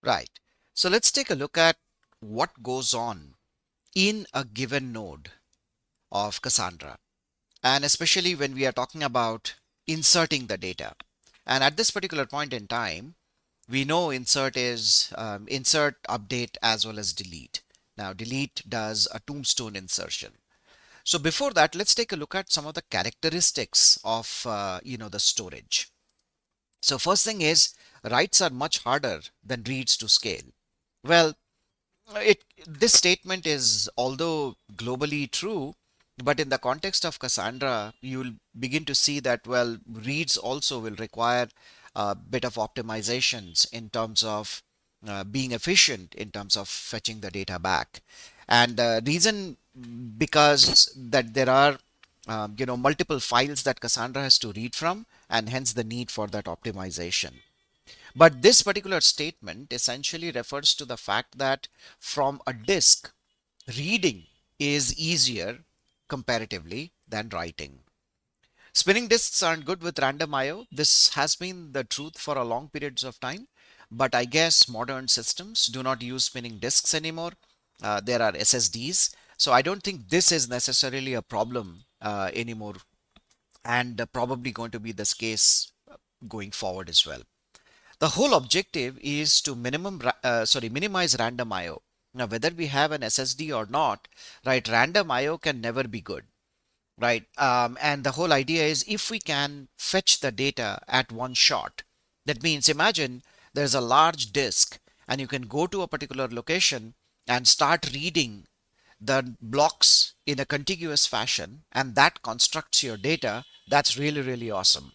Right. So let's take a look at what goes on in a given node of Cassandra. And especially when we are talking about inserting the data. And at this particular point in time, we know insert is insert, update, as well as delete. Now, delete does a tombstone insertion. So before that, let's take a look at some of the characteristics of the storage. So first thing is writes are much harder than reads to scale. Well, this statement is although globally true, but in the context of Cassandra, you'll begin to see that well, reads also will require a bit of optimizations in terms of being efficient in terms of fetching the data back. And reason because that there are multiple files that Cassandra has to read from, and hence the need for that optimization. But this particular statement essentially refers to the fact that from a disk, reading is easier comparatively than writing. Spinning disks aren't good with random IO. This has been the truth for a long periods of time, but I guess modern systems do not use spinning disks anymore. There are SSDs, so I don't think this is necessarily a problem anymore, and probably going to be this case going forward as well. The whole objective is to minimize random IO. Now, whether we have an SSD or not, right, random IO can never be good, right? And the whole idea is if we can fetch the data at one shot, that means imagine there's a large disk and you can go to a particular location and start reading the blocks in a contiguous fashion, and that constructs your data. That's really, really awesome.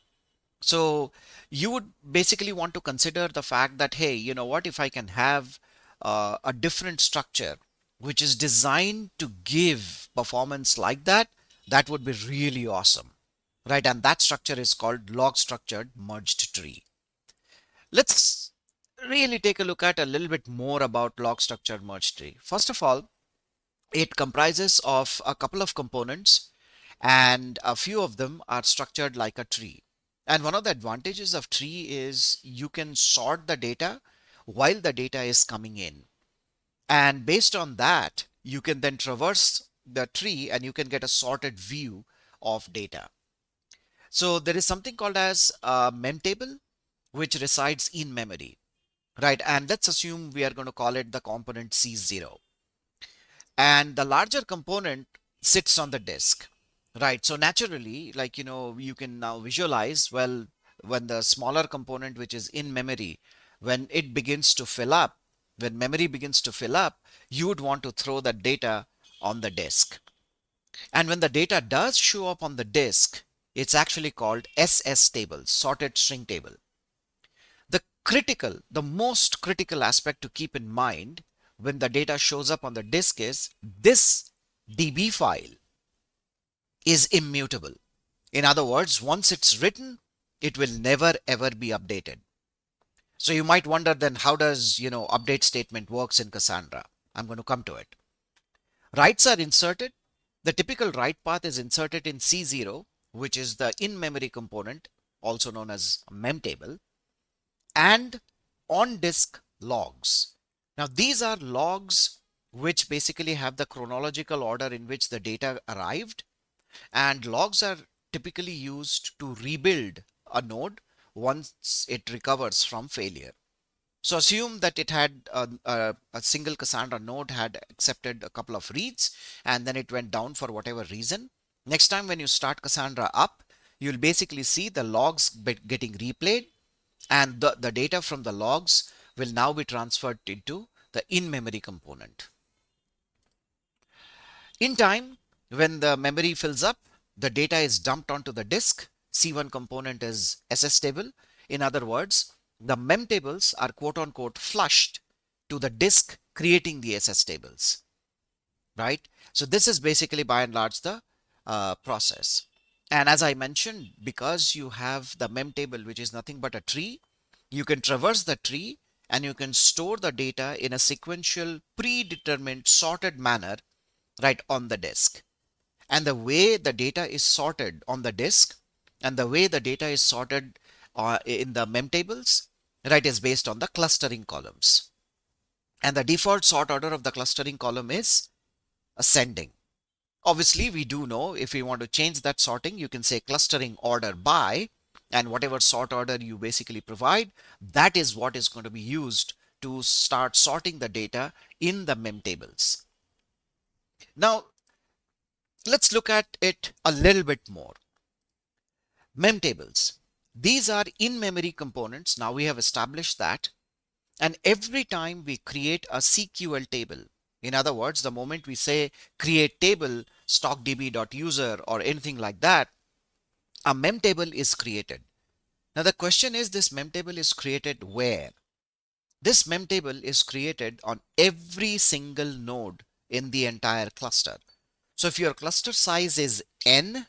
So you would basically want to consider the fact that, hey, you know what, if I can have a different structure which is designed to give performance like that, that would be really awesome, right? And that structure is called log structured merged tree. Let's really take a look at a little bit more about log structured merged tree. First of all, it comprises of a couple of components, and a few of them are structured like a tree. And one of the advantages of tree is you can sort the data while the data is coming in. And based on that, you can then traverse the tree and you can get a sorted view of data. So there is something called as a mem table, which resides in memory, right? And let's assume we are going to call it the component C0. And the larger component sits on the disk, right? So naturally, like, you can now visualize, well, when the smaller component, which is in memory, when it begins to fill up, when memory begins to fill up, you would want to throw that data on the disk. And when the data does show up on the disk, it's actually called SS table, sorted string table. The most critical aspect to keep in mind when the data shows up on the disk is this DB file is immutable. In other words, once it's written, it will never ever be updated. So you might wonder then how does, update statement works in Cassandra? I'm going to come to it. Writes are inserted. The typical write path is inserted in C0, which is the in-memory component, also known as mem table, and on disk logs. Now these are logs which basically have the chronological order in which the data arrived, and logs are typically used to rebuild a node once it recovers from failure. So assume that it had a single Cassandra node had accepted a couple of reads and then it went down for whatever reason. Next time when you start Cassandra up, you'll basically see the logs getting replayed, and the data from the logs will now be transferred into the in-memory component. In time, when the memory fills up, the data is dumped onto the disk. C1 component is SS table. In other words, the mem tables are quote unquote flushed to the disk, creating the SS tables, right? So this is basically by and large the process. And as I mentioned, because you have the mem table, which is nothing but a tree, you can traverse the tree and you can store the data in a sequential, predetermined, sorted manner right on the disk. And the way the data is sorted on the disk and the way the data is sorted in the mem tables, right, is based on the clustering columns. And the default sort order of the clustering column is ascending. Obviously, we do know if we want to change that sorting, you can say clustering order by, and whatever sort order you basically provide, that is what is going to be used to start sorting the data in the mem tables. Now, let's look at it a little bit more. Mem tables. These are in-memory components. Now we have established that. And every time we create a CQL table, in other words, the moment we say create table stockdb.user or anything like that, a mem table is created. Now the question is, this mem table is created where? This mem table is created on every single node in the entire cluster. So if your cluster size is n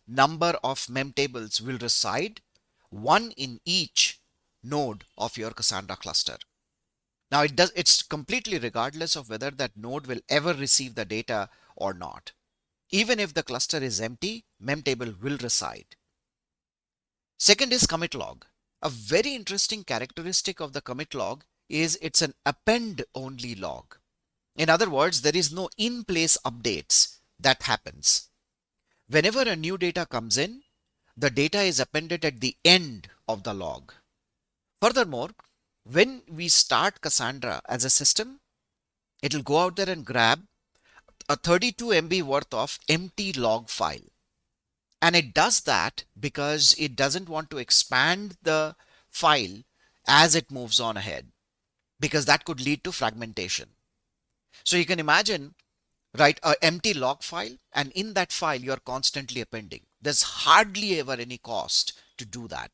number of mem tables will reside, one in each node of your Cassandra cluster. Now it's completely regardless of whether that node will ever receive the data or not. Even if the cluster is empty, mem table will reside. Second is commit log. A very interesting characteristic of the commit log is it's an append only log. In other words, there is no in-place updates that happens. Whenever a new data comes in, the data is appended at the end of the log. Furthermore, when we start Cassandra as a system, it'll go out there and grab a 32 MB worth of empty log file. And it does that because it doesn't want to expand the file as it moves on ahead, because that could lead to fragmentation. So you can imagine, right, an empty log file, and in that file you're constantly appending. There's hardly ever any cost to do that.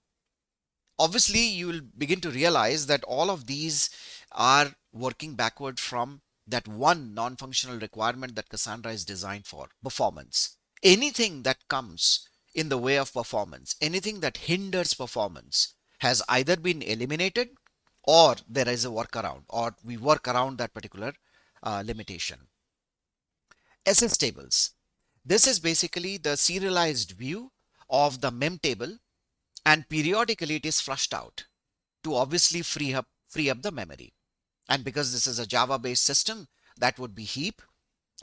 Obviously, you will begin to realize that all of these are working backward from that one non-functional requirement that Cassandra is designed for: performance. Anything that comes in the way of performance, anything that hinders performance, has either been eliminated or there is a workaround, or we work around that particular limitation. SS tables. This is basically the serialized view of the mem table, and periodically it is flushed out to obviously free up the memory. And because this is a Java based system, that would be heap.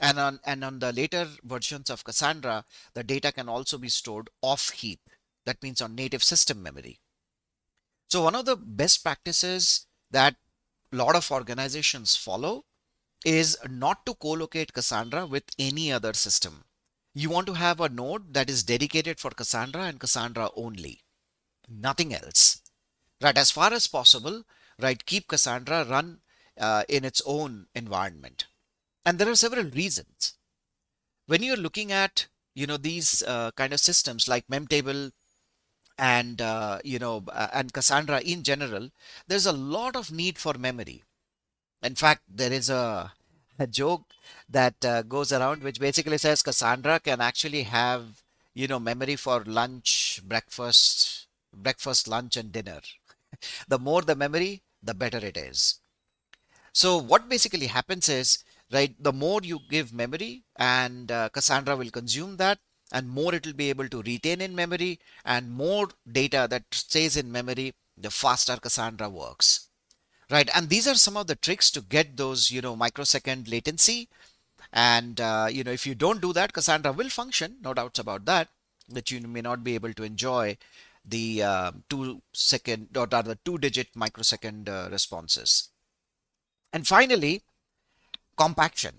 And on the later versions of Cassandra, the data can also be stored off heap. That means on native system memory. So one of the best practices that a lot of organizations follow is not to co-locate Cassandra with any other system. You want to have a node that is dedicated for Cassandra and Cassandra only, nothing else. Right, as far as possible, right, keep Cassandra run in its own environment. And there are several reasons. When you're looking at, these kind of systems like Memtable and, and Cassandra in general, there's a lot of need for memory. In fact, there is a joke that goes around which basically says Cassandra can actually have, memory for lunch, breakfast, lunch, and dinner. The more the memory, the better it is. So what basically happens is, right, the more you give memory, and Cassandra will consume that, and more it will be able to retain in memory, and more data that stays in memory, the faster Cassandra works. Right, and these are some of the tricks to get those, microsecond latency. And if you don't do that, Cassandra will function, no doubts about that, that you may not be able to enjoy the 2 second, or rather 2-digit microsecond responses. And finally, compaction.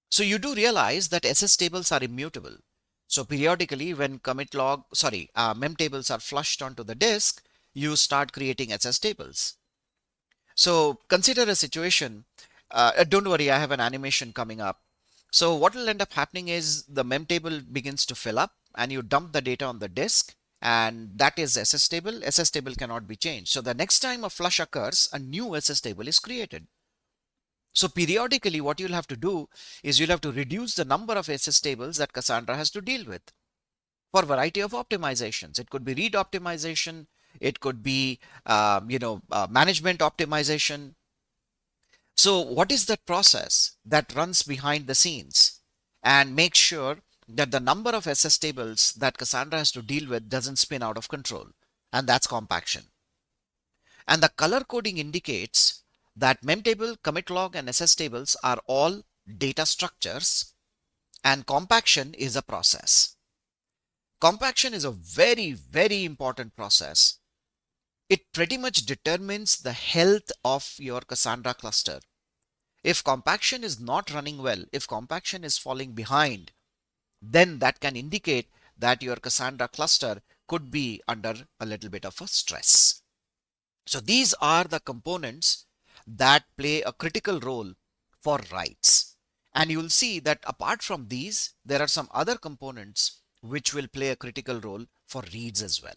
So you do realize that SS tables are immutable. So periodically when mem tables are flushed onto the disk, you start creating SS tables. So consider a situation, don't worry, I have an animation coming up. So what will end up happening is the mem table begins to fill up and you dump the data on the disk, and that is SS table. SS table cannot be changed. So the next time a flush occurs, a new SS table is created. So periodically what you'll have to do is you'll have to reduce the number of SS tables that Cassandra has to deal with for a variety of optimizations. It could be read optimization. It could be, management optimization. So what is that process that runs behind the scenes and makes sure that the number of SS tables that Cassandra has to deal with doesn't spin out of control? And that's compaction. And the color coding indicates that memtable, commit log, and SS tables are all data structures, and compaction is a process. Compaction is a very, very important process. It pretty much determines the health of your Cassandra cluster. If compaction is not running well, if compaction is falling behind, then that can indicate that your Cassandra cluster could be under a little bit of a stress. So these are the components that play a critical role for writes. And you'll see that apart from these, there are some other components which will play a critical role for reads as well.